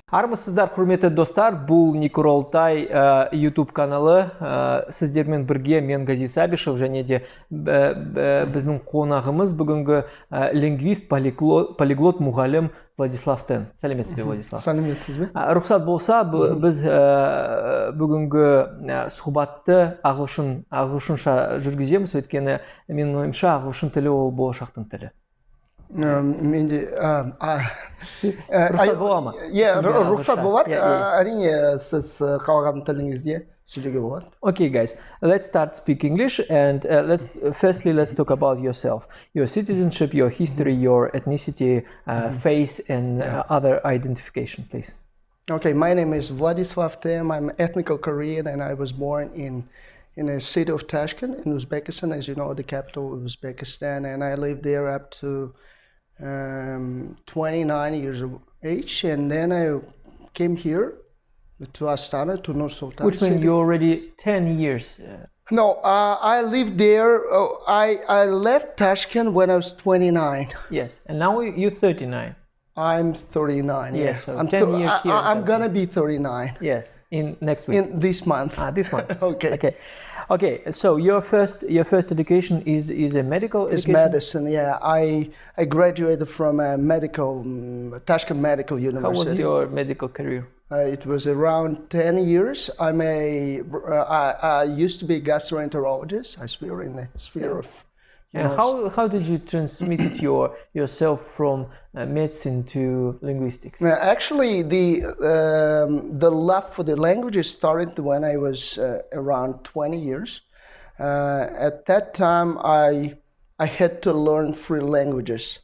Армысыздар, құрметті достар, бұл Никуролтай YouTube каналы. Сіздермен бірге мен Гази Сабишев және де біздің қонағымыз бүгінгі лингвист, полиглот мұғалім Владислав Тен. Сәлеметсіз бе, Владислав? Сәлеметсіз бе? Рұқсат болса, біз бүгінгі сұхбатты ағылшынша жүргіземіз, өйткені менің ойымша ағылшын тілі ол болашақтың тілі. Менде рұқсат бола ма? Рұқсат болады. Әрине сіз қалаған тіліңізде сөйлеуге болады. Okay, guys, let's start speak English and let's talk about yourself, your citizenship, your history, your ethnicity, faith, and other identification, please. Okay, my name is Vladislav Ten. I'm ethnical Korean, and I was born in the city of Tashkent in Uzbekistan, as you know, the capital of Uzbekistan, and I lived there up to 29 years of age, and then I came here to Astana, to Nur Sultan. Which means you're already 10 years. No, I lived there. I left Tashkent when I was 29. Yes, and now you're 39. I'm 39. Yes, so I'm 10 years here. I'm gonna be 39. Yes, in next week. In this month. This month. Okay. Okay. So your first education is a medical education? It's medicine. Yeah, I graduated from a Tashkent Medical University. How was your medical career? It was around 10 years. I used to be a gastroenterologist. I sphere in the sphere of. And how did you transmit yourself from medicine to linguistics? Actually, the love for the languages started when I was around 20 years. At that time, I had to learn 3 languages: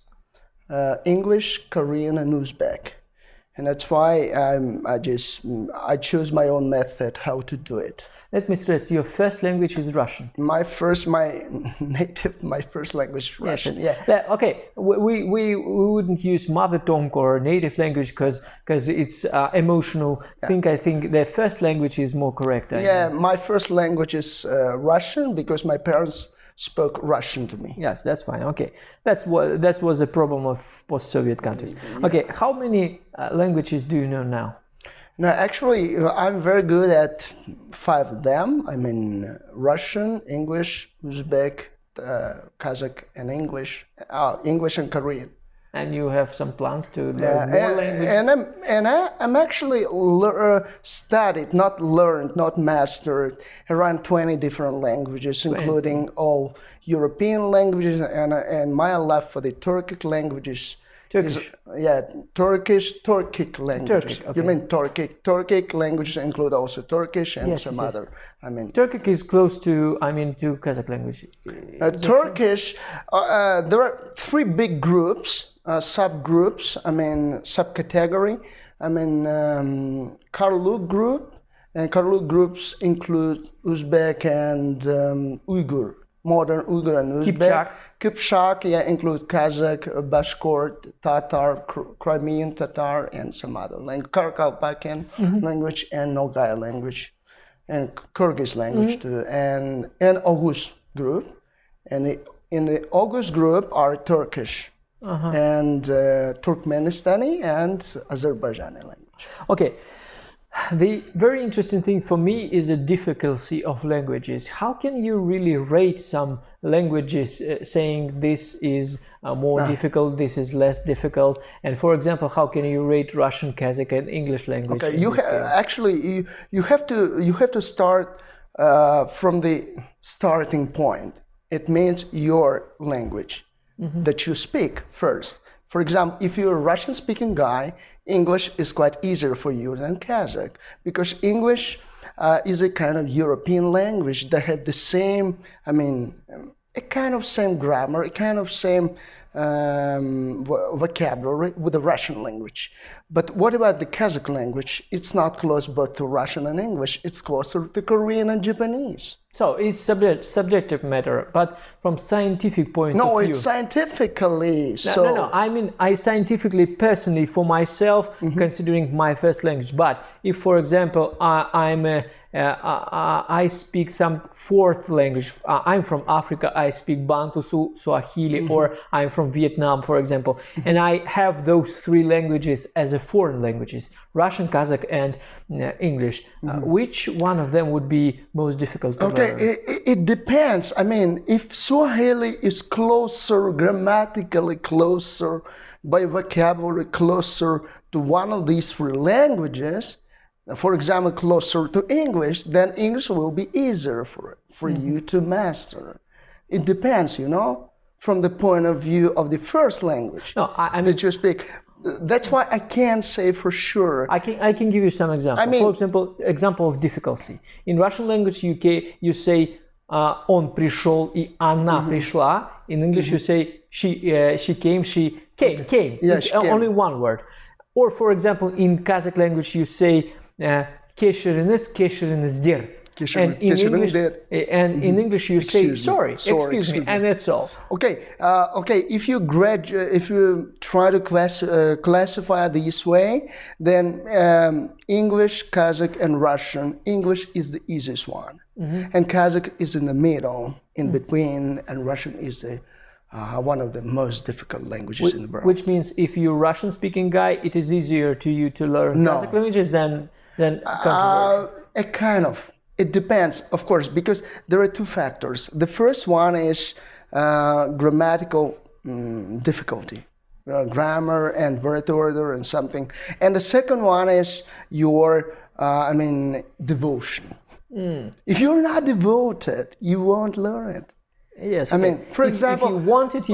English, Korean, and Uzbek. And that's why I chose my own method how to do it. Let me stress, your first language is Russian. My first language is Russian. Yes. Yeah. Okay, we wouldn't use mother tongue or native language because it's emotional thing. I think the first language is more correct. My first language is Russian because my parents spoke Russian to me. Yes, that's fine. Okay, that was a problem of post-Soviet countries. Okay, how many languages do you know now? No, actually, I'm very good at 5 of them. I mean, Russian, English, Uzbek, Qazaq, and English and Korean. And you have some plans to learn more languages? And I'm actually studied, not learned, not mastered, around 20 different languages, including all European languages, and my love for the Turkic languages. Turkish? Turkic languages. Turkic, okay. You mean Turkic? Turkic languages include also Turkish and some other. I mean, Turkic is close to Kazakh language. Turkish. There are 3 big groups, subgroups. I mean, subcategory. I mean, Karluk group, and Karluk groups include Uzbek and Uyghur. Modern Uyghur and Uzbek. Kipchak, include Qazaq, Bashkort, Tatar, Crimean Tatar, and some other language. Karakalpakian language and Nogay language, and Kyrgyz language too, and Oghuz group. And in the Oghuz group are Turkish and Turkmenistani and Azerbaijani language. Okay. The very interesting thing for me is the difficulty of languages. How can you really rate some languages saying this is more difficult, this is less difficult? And for example, how can you rate Russian, Kazakh, and English language? Okay, you have to start from the starting point. It means your language that you speak first. For example, if you're a Russian-speaking guy, English is quite easier for you than Kazakh, because English is a kind of European language that had the same, a kind of same grammar, a kind of same vocabulary with the Russian language. But what about the Kazakh language? It's not close both to Russian and English. It's closer to Korean and Japanese. So it's subjective matter, but from scientific point of view. No, it's scientifically. No. I mean, I scientifically, personally, for myself, considering my first language. But if, for example, I speak some 4th language. I'm from Africa. I speak Bantu, Swahili, or I'm from from Vietnam, for example, and I have those three languages as a foreign languages, Russian, Kazakh, and English. Which one of them would be most difficult to learn? It depends. I mean, if Swahili is closer, grammatically closer, by vocabulary closer to one of these three languages, for example, closer to English, then English will be easier for you to master. It depends, you know, from the point of view of the first language that you speak. That's why I can't say for sure. I can give you some examples. I mean, for example, example of difficulty. In Russian language, you say он пришел и она пришла. In English, you say she came, she came. Yeah, it's only one word. Or for example, in Kazakh language, you say keşiriniz der. And in English you say sorry, excuse me, and that's all. Okay, if you try to classify this way, then English, Kazakh, and Russian. English is the easiest one, and Kazakh is in the middle, in between, and Russian is the one of the most difficult languages in the world. Which means if you're a Russian-speaking guy, it is easier to you to learn Kazakh languages than kind of. It depends, of course, because there are two factors. The first one is grammatical difficulty, grammar and word order and something. And the second one is your, devotion. If you're not devoted, you won't learn it. Yes. I mean, for example, if you want it,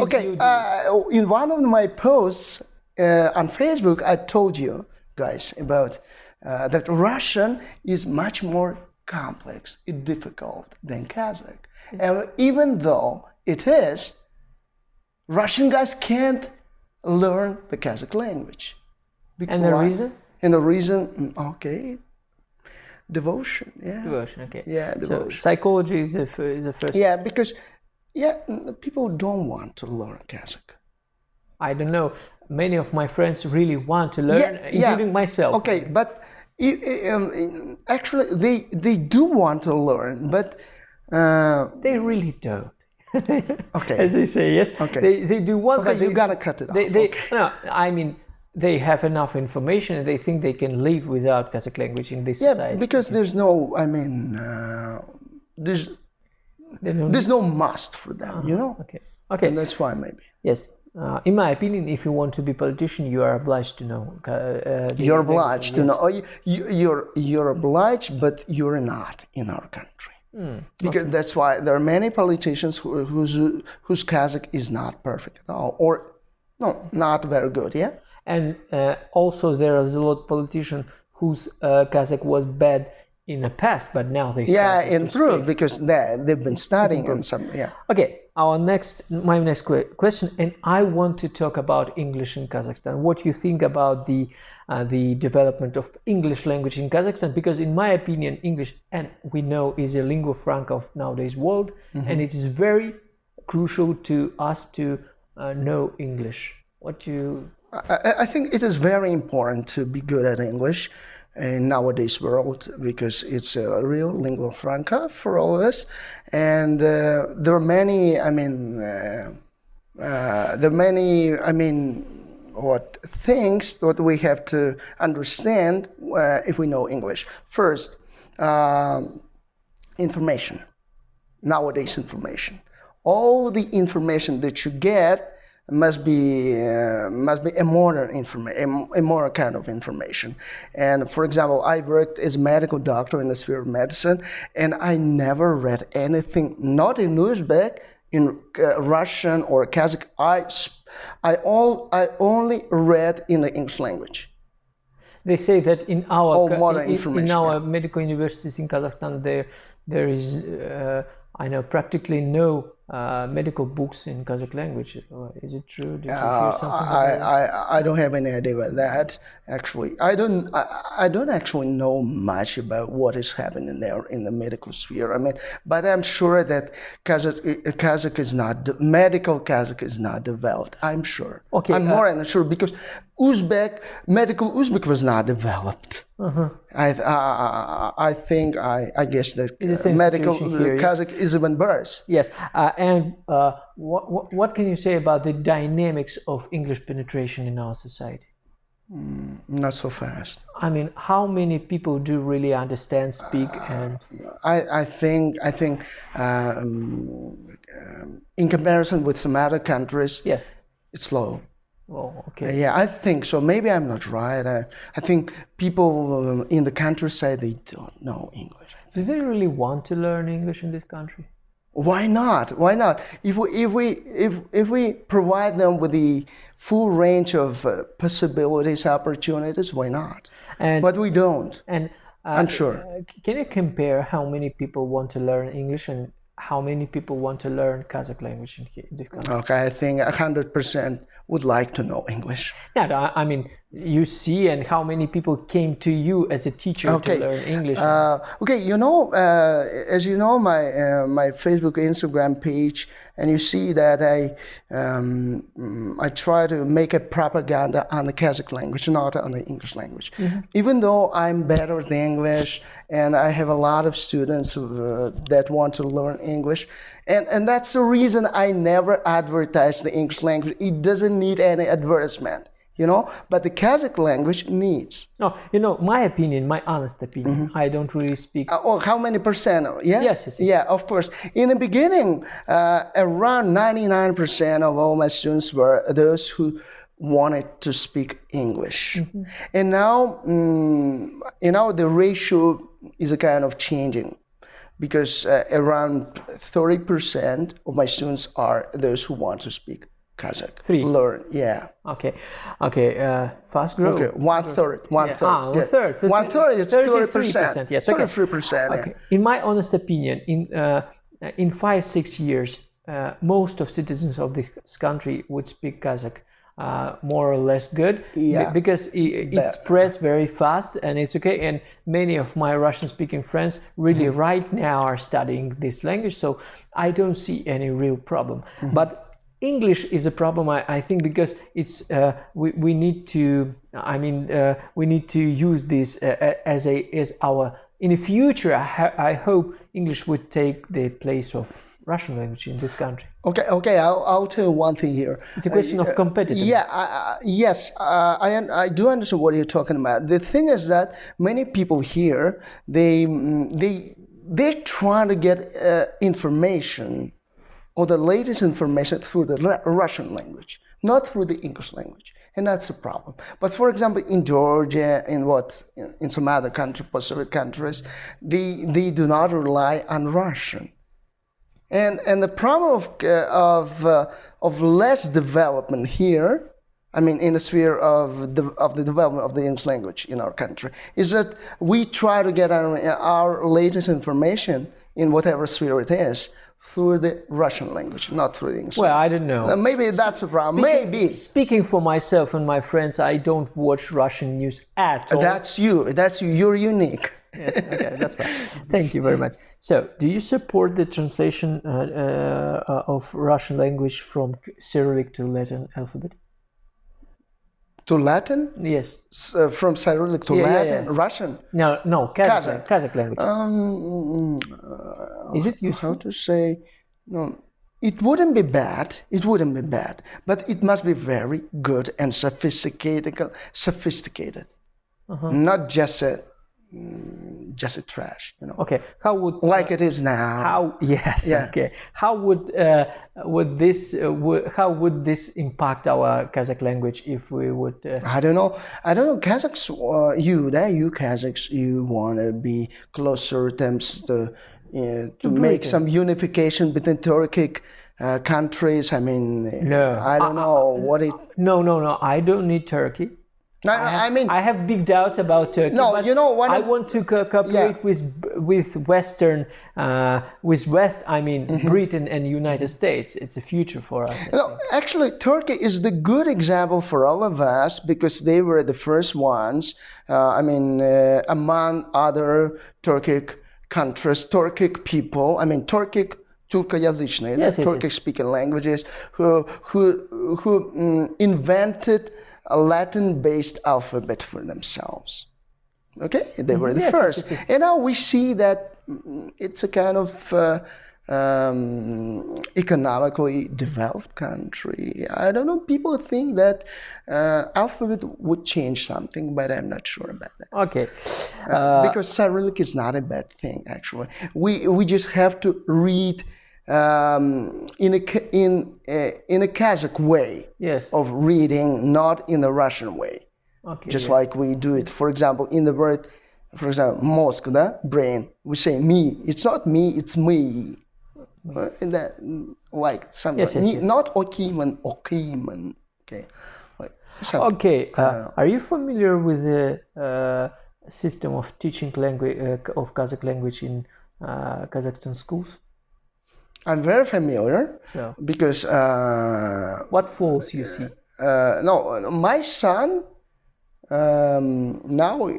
in one of my posts on Facebook, I told you guys about that Russian is much more complex and difficult than Kazakh. And even though it is, Russian guys can't learn the Kazakh language. And the reason? And the reason, devotion. Yeah. Devotion, okay. Yeah, devotion. So psychology is the first. Yeah, because people don't want to learn Kazakh. I don't know. Many of my friends really want to learn, including myself. Okay, but actually, they do want to learn, but they really don't. Okay. As they say, yes. Okay. They do want. Okay, you gotta cut it off. No, I mean, they have enough information and they think they can live without Kazakh language in this society. Yeah, because there's no, there's no must for them, you know. Okay. And that's why maybe. Yes. In my opinion, if you want to be a politician, you are obliged to know. You're obliged to know. You're obliged, but you're not in our country. Because that's why there are many politicians whose Kazakh is not perfect at all, or not very good. Yeah. And also there is a lot of politicians whose Kazakh was bad in the past, but now they improved because they've been studying and some. Yeah. Okay. My next question, and I want to talk about English in Kazakhstan. What you think about the development of English language in Kazakhstan? Because in my opinion, English, and we know, is a lingua franca of nowadays world, and it is very crucial to us to know English. I think it is very important to be good at English in nowadays world because it's a real lingua franca for all of us, and there are many. Things that we have to understand if we know English. First, information. Nowadays, information. All the information that you get must be a modern kind of information. And for example, I worked as a medical doctor in the sphere of medicine, and I never read anything, not in Uzbek, in Russian or Kazakh. I only read in the English language. They say that in our medical universities in Kazakhstan, there is practically no medical books in Kazakh language. Is it true? Did you hear something about that? I don't have any idea about that. Actually, I don't actually know much about what is happening there in the medical sphere. But I'm sure that Kazakh is not medical. Kazakh is not developed. I'm sure. Okay. I'm more than sure because medical Uzbek was not developed. I think I guess that It's the same medical situation here, yes. Kazakh is even worse. Yes, and what can you say about the dynamics of English penetration in our society? Not so fast. I mean, how many people do really understand, speak, and I think in comparison with some other countries, yes, it's slow. oh, okay, Yeah, I think so. Maybe I'm not right. I think people in the countryside, they don't know English. do they really want to learn English in this country? Why not? Why not? If we provide them with the full range of possibilities, opportunities, why not? And But we don't. and I'm sure. Can you compare how many people want to learn English and how many people want to learn Kazakh language in this country? Okay, I think 100% would like to know English. Yeah, I mean, you see, and how many people came to you as a teacher to learn English? Okay, you know, as you know, my Facebook, Instagram page, and you see that I try to make a propaganda on the Kazakh language, not on the English language. Even though I'm better at English, and I have a lot of students that want to learn English, and that's the reason I never advertise the English language. It doesn't need any advertisement. You know, but the Kazakh language needs. No, you know, my opinion, my honest opinion, I don't really speak. How many percent? Yeah? Yes. Yeah, of course. In the beginning, around 99% of all my students were those who wanted to speak English. And now, you know, the ratio is a kind of changing, because around 30% of my students are those who want to speak Qazakh. Learn, yeah. Okay, fast growth. Okay, one third. One third. One third. It's 30%. Yes, okay. 33%. Okay. In my honest opinion, in 5-6 years, most of citizens of this country would speak Kazakh more or less good, because it spreads very fast, and it's okay. And many of my Russian-speaking friends really right now are studying this language, so I don't see any real problem. But English is a problem, I think, because it's we need to. I mean, we need to use this as our. In the future, I hope English would take the place of Russian language in this country. Okay. I'll tell you one thing here. It's a question of competitiveness. Yeah. Yes. I do understand what you're talking about. The thing is that many people here they're trying to get information, or the latest information, through the Russian language, not through the English language, and that's a problem. But for example, in Georgia, in some other countries, post-Soviet countries, they do not rely on Russian, and the problem of less development here, I mean, in the sphere of the development of the English language in our country, is that we try to get our latest information in whatever sphere it is through the Russian language, not through the English. Well, I don't know. Maybe that's a problem. Maybe. Speaking for myself and my friends, I don't watch Russian news at all. That's you. You're unique. Yes, okay, that's right. Thank you very much. So, do you support the translation of Russian language from Cyrillic to Latin alphabet? To Latin? Yes. From Cyrillic to Latin? Yeah. Russian? No, Kazakh language. Is it useful? How to say? No, it wouldn't be bad. It wouldn't be bad, but it must be very good and sophisticated. Not just a trash, you know. Okay, how would like it is now? How yes, yeah. Okay. How would this impact our Kazakh language if we would? I don't know. Kazakhs, you Kazakhs, you want to be closer attempts to make some unification between Turkic countries. I mean, no, I don't know what it. No. I don't need Turkey. I have big doubts about Turkey. No, but you know, I want to cooperate with Western, with West. I mean, Britain and United States. It's a future for us. No, actually, Turkey is the good example for all of us, because they were the first ones. Among other Turkic countries, Turkic people. I mean, Turkic-язычные, Turkic-speaking languages, who invented a Latin-based alphabet for themselves. Okay, they were the Yes, first. yes, yes, yes. And now we see that it's a kind of economically developed country. I don't know, people think that alphabet would change something, but I'm not sure about that. Okay. Because Cyrillic is not a bad thing, actually. We just have to read in a Kazakh way Yes. of reading, not in the Russian way. Okay. Just yes. like we do it, for example, in the word, for example, mozg, the brain, we say me. It's not me, it's me. And that, like something, Yes, yes, yes. not okiman, okiman. Okay. Like, something. Okay. Are you familiar with the system of teaching language of Kazakh language in Kazakhstan schools? I'm very familiar So, because what flaws you see? no, my son now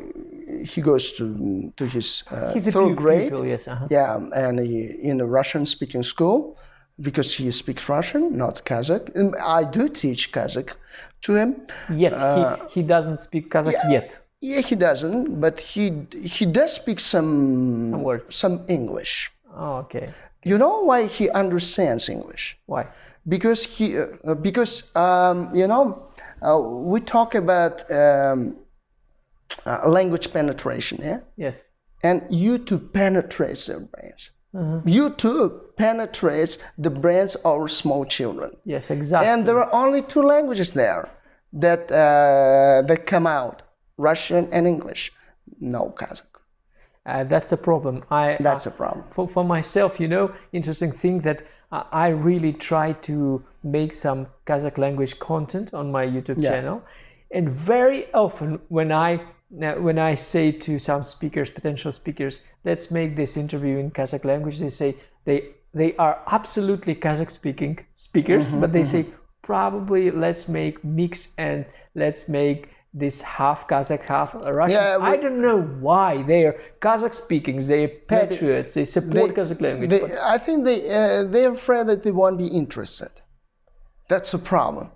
he goes to his He's a third grade. pupil, yes. Yeah, and in a Russian-speaking school because he speaks Russian, not Kazakh. And I do teach Kazakh to him. Yet he doesn't speak Kazakh yet. Yeah, he doesn't, but he does speak some words. some English. Oh, okay. You know why he understands English? Why? Because we talk about language penetration, yeah? Yes. And YouTube penetrates their brains. YouTube penetrates the brains of our small children. Yes, exactly. And there are only two languages there that that come out: Russian and English. No Kazakh. That's the problem. That's a problem. For myself, interesting thing that I really try to make some Kazakh language content on my YouTube channel, and very often when I say to some speakers, potential speakers, let's make this interview in Kazakh language, they say they are absolutely Kazakh speaking speakers, but they say probably let's make mix and let's make this half Kazakh, half Russian. Yeah, I don't know why. They're Kazakh speaking, they're patriots, they support Kazakh language. I think they're afraid that they won't be interested. That's a problem.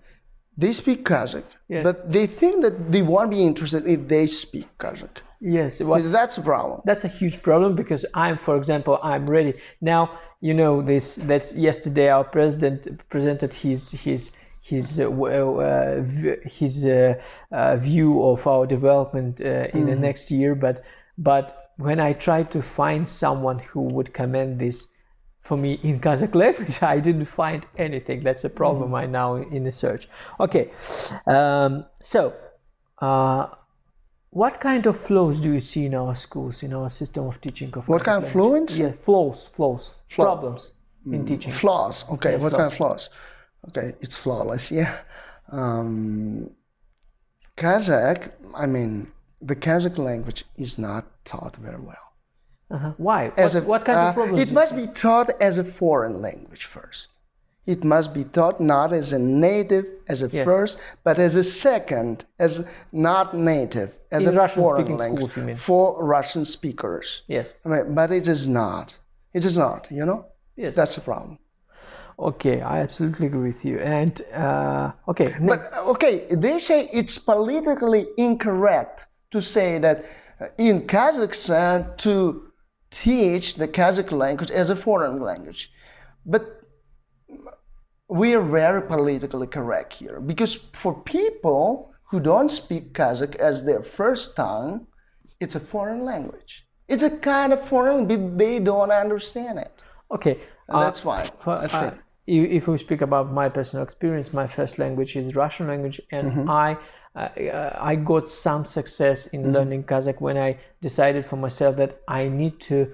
They speak Kazakh, but they think that they won't be interested if they speak Kazakh. Yes, that's a problem. That's a huge problem because for example, I'm ready now. That's yesterday our president presented his view of our development in the next year. But when I tried to find someone who would commend this for me in Kazakh language, I didn't find anything. That's a problem right now in the search. Okay, so what kind of flaws do you see in our schools, in our system of teaching of what kind of fluency? Yeah, flaws, problems in teaching. Flaws. Okay, yeah, what kind of flaws? Okay, it's flawless. Yeah, Kazakh. I mean, the Kazakh language is not taught very well. Why? What kind of problems? It must be taught as a foreign language first. It must be taught not as a native, as a first, but as a second, as not native, as in a Russian foreign speaking language schools, you mean? For Russian speakers. Yes. I mean, but it is not. It is not. Yes. That's the problem. Okay, I absolutely agree with you. And okay, next. But okay, they say it's politically incorrect to say that in Kazakhstan to teach the Kazakh language as a foreign language. But we are very politically correct here because for people who don't speak Kazakh as their first tongue, it's a foreign language. It's a kind of foreign, but they don't understand it. Okay, and that's why. If we speak about my personal experience, my first language is Russian language, and I got some success in learning Kazakh when I decided for myself that I need to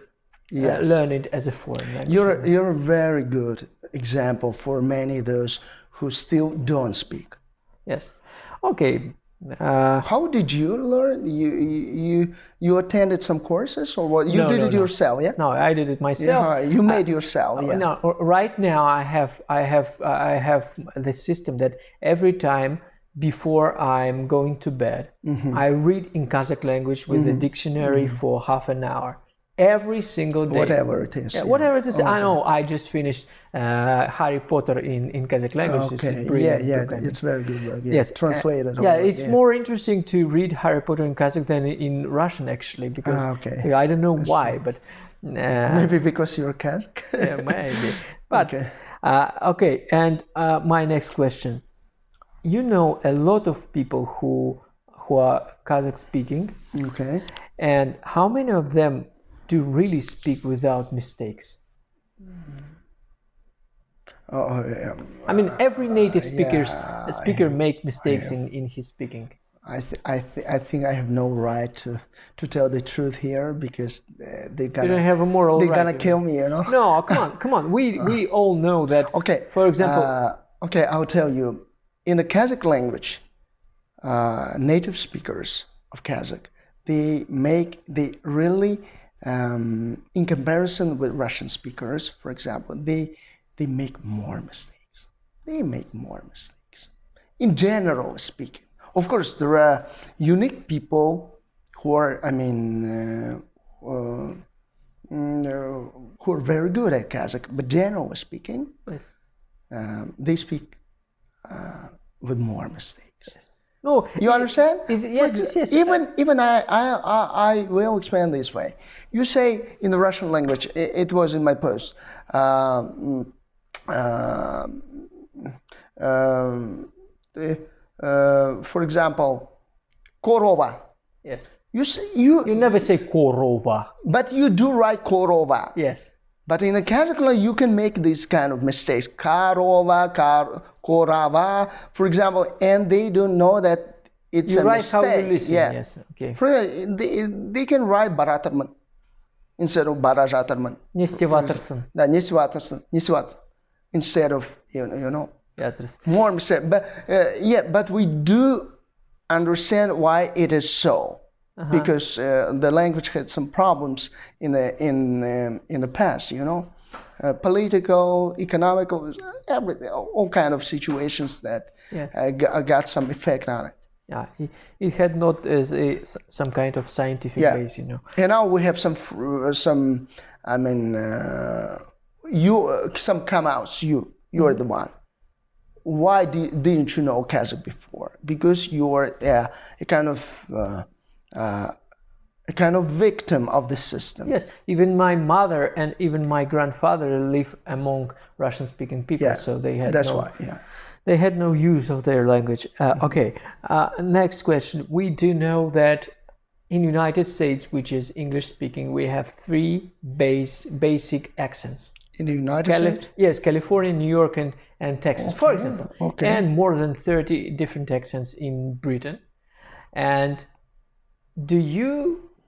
learn it as a foreign language. You're a very good example for many of those who still don't speak. Yes. Okay. How did you learn? You attended some courses or what? You did it yourself, yeah? No, I did it myself. Yeah, you made yourself, yeah. No, right now I have the system that every time before I'm going to bed, I read in Kazakh language with the dictionary for half an hour. every single day. Whatever it is. Yeah, whatever it is. I know. I just finished Harry Potter in Kazakh language. Okay. It's brilliant Yeah. book, It's very good book. Yeah. Yes. Translated. It's more interesting to read Harry Potter in Kazakh than in Russian, actually, because I don't know why, but maybe because you're Kazakh. Yeah, maybe. But okay. And my next question: you know a lot of people who are Kazakh speaking. Okay. And how many of them do really speak without mistakes? I mean, every native speaker make mistakes in his speaking. I think I have no right to tell the truth here, because they're gonna, you don't have a moral right. They're gonna kill me, you know. No, come on. We all know that. Okay. For example. Okay, I'll tell you. In the Kazakh language, native speakers of Kazakh, they really, in comparison with Russian speakers, for example, they make more mistakes. In general speaking. Of course, there are unique people who are, who are very good at Kazakh, but generally speaking, they speak with more mistakes. Yes. No, you understand? Yes. Even I will explain this way. You say in the Russian language, it was in my post. For example, korova. Yes. You never say korova. But you do write korova. Yes. But in a Kazakh language, you can make these kind of mistakes. Karova, korava, for example, and they don't know that it's a mistake. How you listen. Yeah. Yes. Okay. They can write baratarman instead of barajatarman. Nestivatarsan. Nestivatarsan. Instead of, you know. More mistake. But we do understand why it is so. Because the language had some problems in the past, you know, political, economical, everything, all kind of situations that got some effect on it. Yeah, it had not as some kind of scientific base, you know. And now we have some some come outs. You are the one. Why didn't you know Kazakh before? Because you are a kind of victim of the system. Yes, even my mother and even my grandfather live among Russian-speaking people, so they had they had no use of their language. Okay, next question. We do know that in United States, which is English-speaking, we have 3 basic accents. In the United States? Yes, California, New York, and Texas, for example. Okay. And more than 30 different accents in Britain. And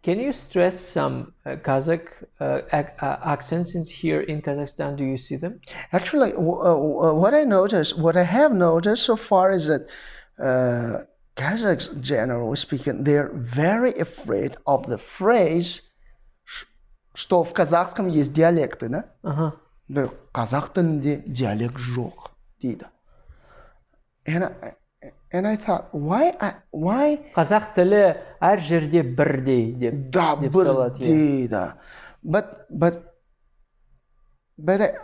can you stress some Kazakh accents here in Kazakhstan? Do you see them? Actually, what I have noticed so far is that Kazakhs, generally speaking, they're very afraid of the phrase, что в казахском есть диалекты, да? Да, казах тілінде диалект жоқ дейді. And I thought, why? Қазақ тілі әр жерде бірдей деп бірдей да. But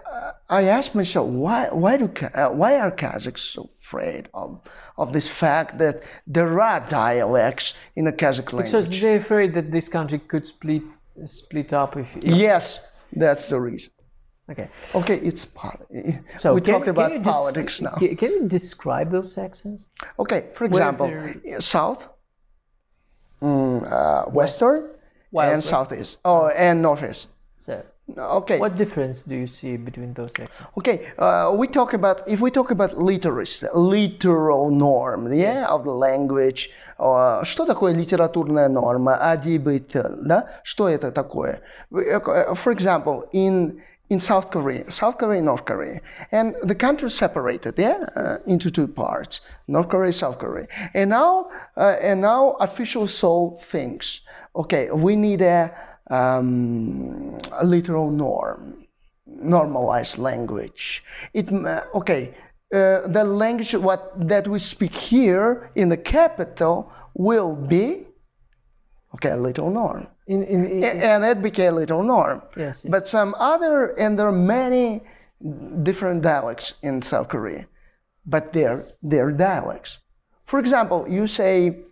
I asked myself, why are Kazakhs so afraid of this fact that there are dialects in the Kazakh language? Because they're afraid that this country could split up if Yes, that's the reason. Okay, it's so we talk about politics now. Can you describe those accents? Okay, for example, south, western, and southeast, and northeast. So, okay. What difference do you see between those accents? Okay, if we talk about literacy, literal norm, of the language. Что такое литературная норма? Адибитель, да? Что это такое? For example, in South Korea and North Korea, and the country separated, into 2 parts, North Korea, South Korea, and now officials so thinks, okay, we need a literal norm, normalized language. The language that we speak here in the capital will be Okay, little norm. In And it became little norm. Yes, yes. But some other, and there are many different dialects in South Korea, but they're dialects. For example, you say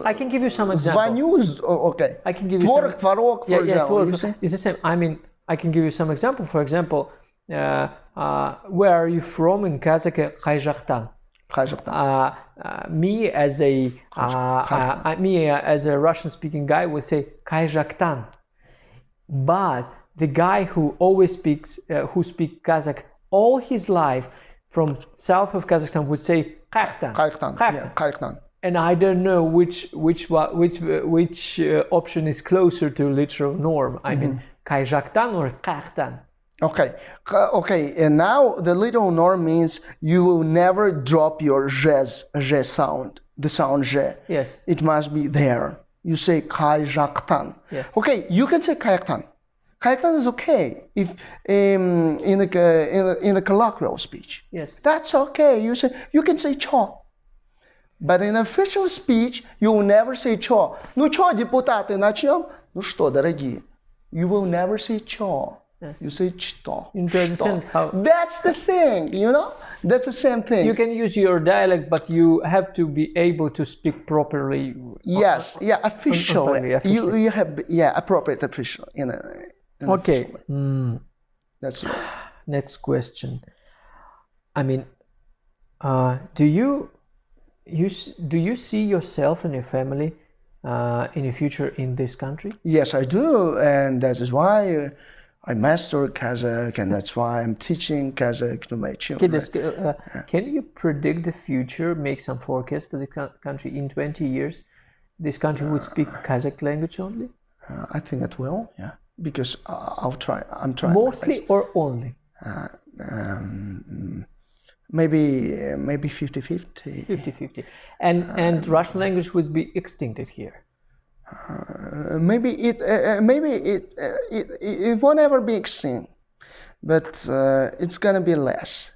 I can give you some examples. звоню, okay. I can give you Творог, some. творог, for example. You say? It's the same. I mean, I can give you some example. For example, where are you from in Kazakh? Qazaqstan. Qazaqstan. Me as a Russian-speaking guy would say Qazaqstan, but the guy who always speaks Kazakh all his life from south of Kazakhstan would say Qazaqstan. Qazaqstan. And I don't know which option is closer to literal norm. I mean, Qazaqstan or Qazaqstan. Okay, and now the little norm means you will never drop your zh sound, the sound zh. Yes. It must be there. You say Qazaqstan. Yeah. Okay, you can say Qazaqstan. Qazaqstan is okay if in a colloquial speech. Yes. That's okay. You can say Cho. But in official speech, you will never say Cho. Ну что, депутаты, начнем? Ну что, дорогие? You will never say Cho. Yes. You say Chto. You understand how? That's the thing, you know? That's the same thing. You can use your dialect, but you have to be able to speak properly. Yes, yeah, officially. Officially. You have, yeah, appropriate official. Okay. That's it. Next question. I mean, do you see yourself and your family in the future in this country? Yes, I do, and that is why I master Kazakh, and that's why I'm teaching Kazakh to my children. Can you predict the future, make some forecast for the country in 20 years? This country would speak Kazakh language only? I think it will, yeah, because I'll try. I'm trying. Mostly or only? Maybe 50-50. 50-50. And Russian language would be extincted here. Maybe it won't ever be extinct, but it's gonna be less.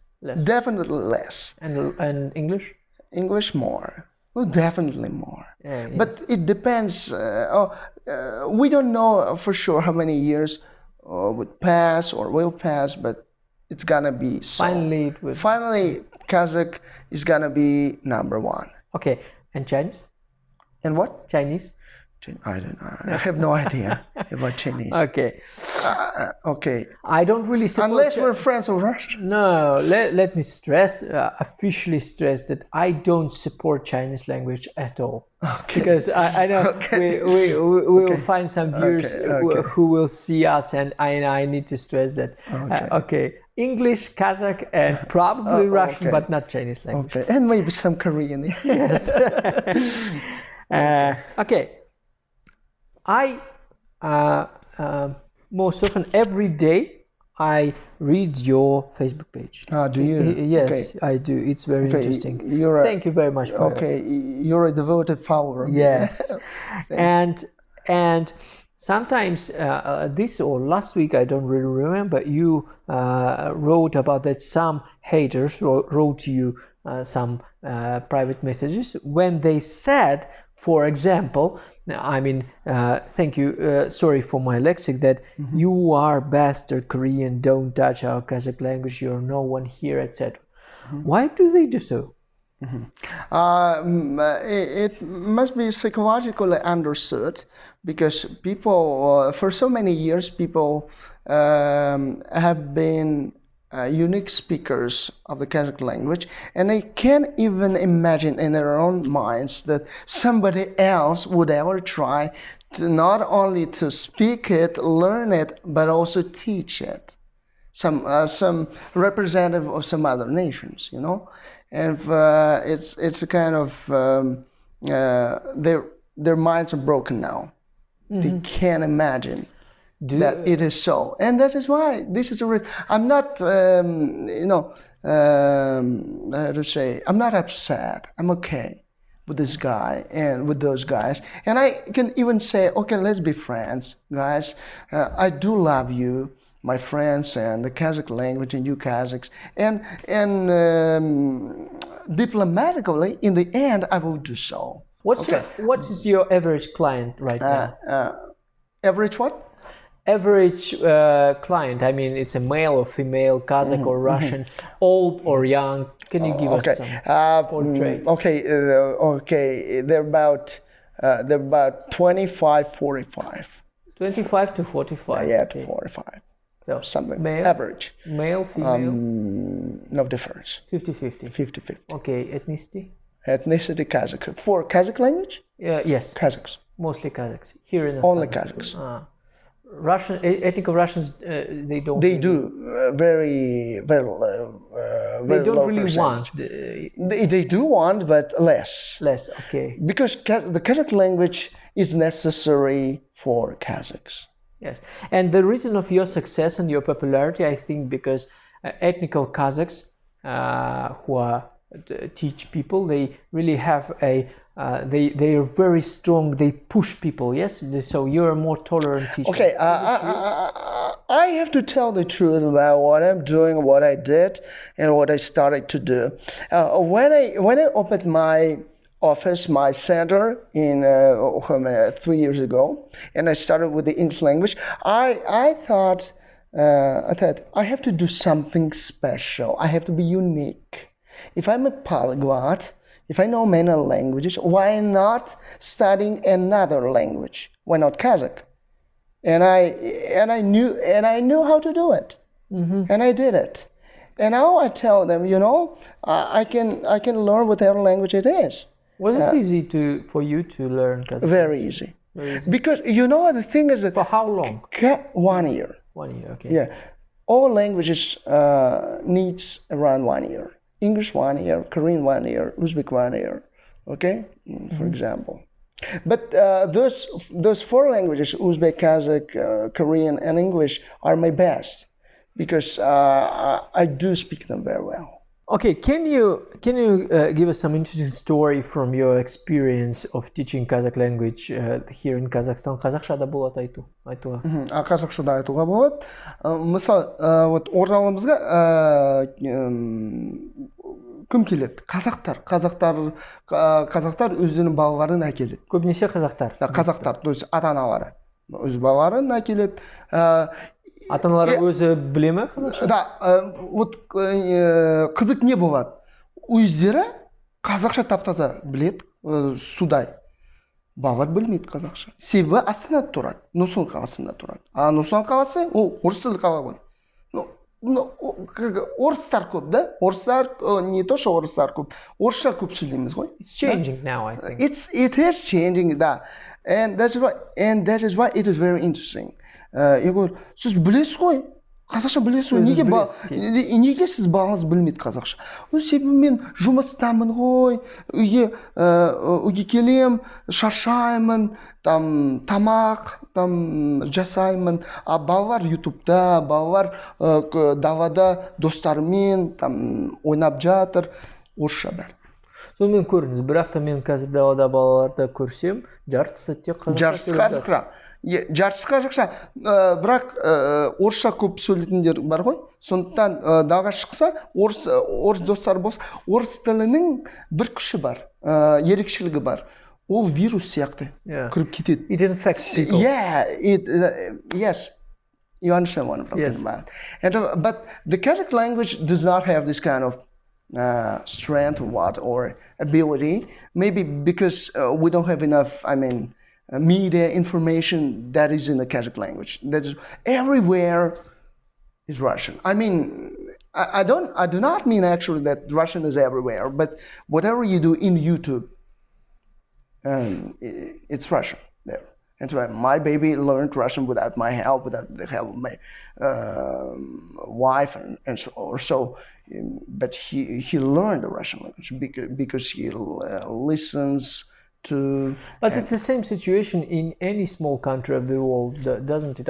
Definitely less. And English? English more. Well, definitely more. Yes. But it depends. We don't know for sure how many years would pass or will pass, but it's gonna be so. Finally, Kazakh is gonna be number one. Okay, and Chinese? And what? Chinese? I don't know. I have no idea about Chinese. Okay. Okay. I don't really support... Unless we're friends of Russia. No, let me stress, officially stress that I don't support Chinese language at all. Okay. Because I know we will find some viewers who will see us, and I need to stress that. Okay. English, Kazakh, and probably Russian, but not Chinese language. Okay, and maybe some Korean. Yes. Okay. I most often every day I read your Facebook page. Do you? Yes, okay. I do. It's very interesting. Thank you very much for you're a devoted follower. Yes. and sometimes this or last week, I don't really remember, you wrote about that some haters wrote you some private messages when they said, for example, I mean, thank you, sorry for my lexic, that you are bastard Korean, don't touch our Kazakh language, you're no one here, etc. Why do they do so? It must be psychologically understood, because people, for so many years, people have been unique speakers of the Kazakh language, and they can't even imagine in their own minds that somebody else would ever try to not only to speak it, learn it, but also teach it. Some representative of some other nations, you know, and it's a kind of their minds are broken now. They can't imagine that it is so, and that is why this is a risk. I'm not, how to say, I'm not upset. I'm okay with this guy and with those guys, and I can even say, okay, let's be friends, guys. I do love you, my friends, and the Kazakh language, and you Kazakhs, and diplomatically, in the end, I will do so. What is your average client right now? Average what? Average client. I mean, it's a male or female, Kazakh or Russian, old or young. Can you give us some portrait? Okay. They're about 25, 45. 25 to 45. Yeah, to 45. So something male, average. Male, female. No difference. 50-50. 50-50. Okay, ethnicity. Ethnicity Qazaq. For Kazakh language? Yes. Kazakhs. Mostly Kazakhs. Here in only Kazakhs. Russian ethnic Russians, they don't. They do very they don't really percentage. Want. They do want, but less. Less, okay. Because the Kazakh language is necessary for Kazakhs. Yes, and the reason of your success and your popularity, I think, because ethnical Kazakhs who are teach people, they really have a they are very strong. They push people. Yes, so you're a more tolerant teacher. Okay, I have to tell the truth about what I'm doing, what I did, and what I started to do. When I opened my office, my center in 3 years ago, and I started with the English language, I thought I have to do something special. I have to be unique. If I'm a polyglot, if I know many languages, why not studying another language? Why not Kazakh? And I knew how to do it, and I did it. And now I tell them, I can learn whatever language it is. Was it easy for you to learn Kazakh? Very easy. Because the thing is that for how long? 1 year. 1 year, okay. Yeah, all languages needs around 1 year. English 1 year, Korean 1 year, Uzbek 1 year. Okay, for example. But those 4 languages, Uzbek, Kazakh, Korean, and English, are my best because I do speak them very well. Okay, can you give us some interesting story from your experience of teaching Kazakh language here in Kazakhstan? Qazaqshada болады айтуға. Qazaqshada айтуға болады. Мысалы, вот орталығымызға кім келеді? Қазақтар өздерінің балаларын әкеледі. Көбінесе қазақтар. Қазақтар, то есть ата-аналары өз балаларын әкеледі. Ата-аналары өзі біле ме қазақша? Да, вот қызық не болады? Өздері қазақша тап-таза біледі, судай. Балалар білмейді қазақша. Себебі Астанада тұрады, Нұр-Сұлтан қаласында тұрады. Нұр-Сұлтан қаласы, ол орыс тілді қала ғой. Орыстар көп, да? Орыстар, не то, что орыстар көп. Орысша көп сөйлейміз ғой. It's changing now, I think. It is changing, да. And that is why it is very interesting. Егор, сіз білесіз ғой, қазақша білесіз ғой, неге сіз балаңыз білмейді қазақша? Себебі мен жұмыстамын ғой, үйге келем, шаршаймын, тамақ жасаймын, а балалар ютубта, балалар далада достарымен ойнап жатыр, орысша бәрі. Сонымен көріңіз, бірақ та мен қазір далада балаларды көрсем, жартысы тек қазақша. Жартысы қазақша, бірақ орысша көп сөйлейтіндер бар ғой. Сондықтан далаға шықса, орыс достар болса, орыс тілінің бір күші бар, ерекшелігі бар. Ол вирус сияқты кіріп кетеді. It infects people. Yeah, yes. You understand what I'm talking about. But the Kazakh language does not have this kind of strength or ability. Maybe because we don't have enough, media information that is in the Kazakh language. That is everywhere is Russian. I do not mean actually that Russian is everywhere, but whatever you do in YouTube, it's Russian there. And so my baby learned Russian without my help, without the help of my wife and so. But he learned the Russian language because he listens to. But it's the same situation in any small country of the world, doesn't it?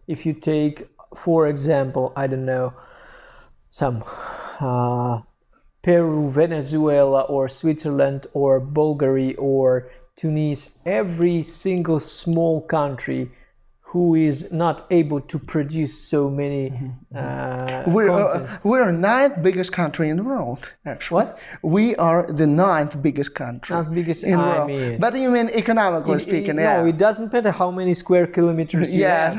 If you take, for example, I don't know, some Peru, Venezuela, or Switzerland, or Bulgaria, or Tunis, every single small country who is not able to produce so many content. We're ninth biggest country in the world, actually. What? We are the ninth biggest country. Not biggest, in the I world. mean. But you mean economically speaking, yeah. No, it doesn't matter how many square kilometers you have.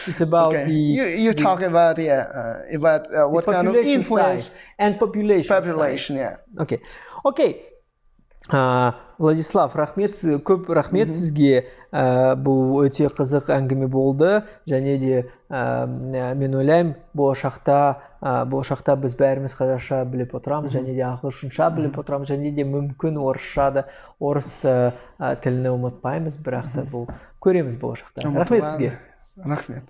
It's about okay. You're talking about what kind of influence size and population. Population, size. yeah. Okay. Okay. Владислав, көп рахмет сізге. Бұл өте қызық әңгіме болды. Және де мен ойлаймын, болашақта біз бәріміз қазақша біліп отырамыз, және де ағылшынша біліп отырамыз, және де мүмкін орыс тілін ұмытпаймыз, бірақ та бұл көреміз болашақта. Рахмет сізге. Рахмет.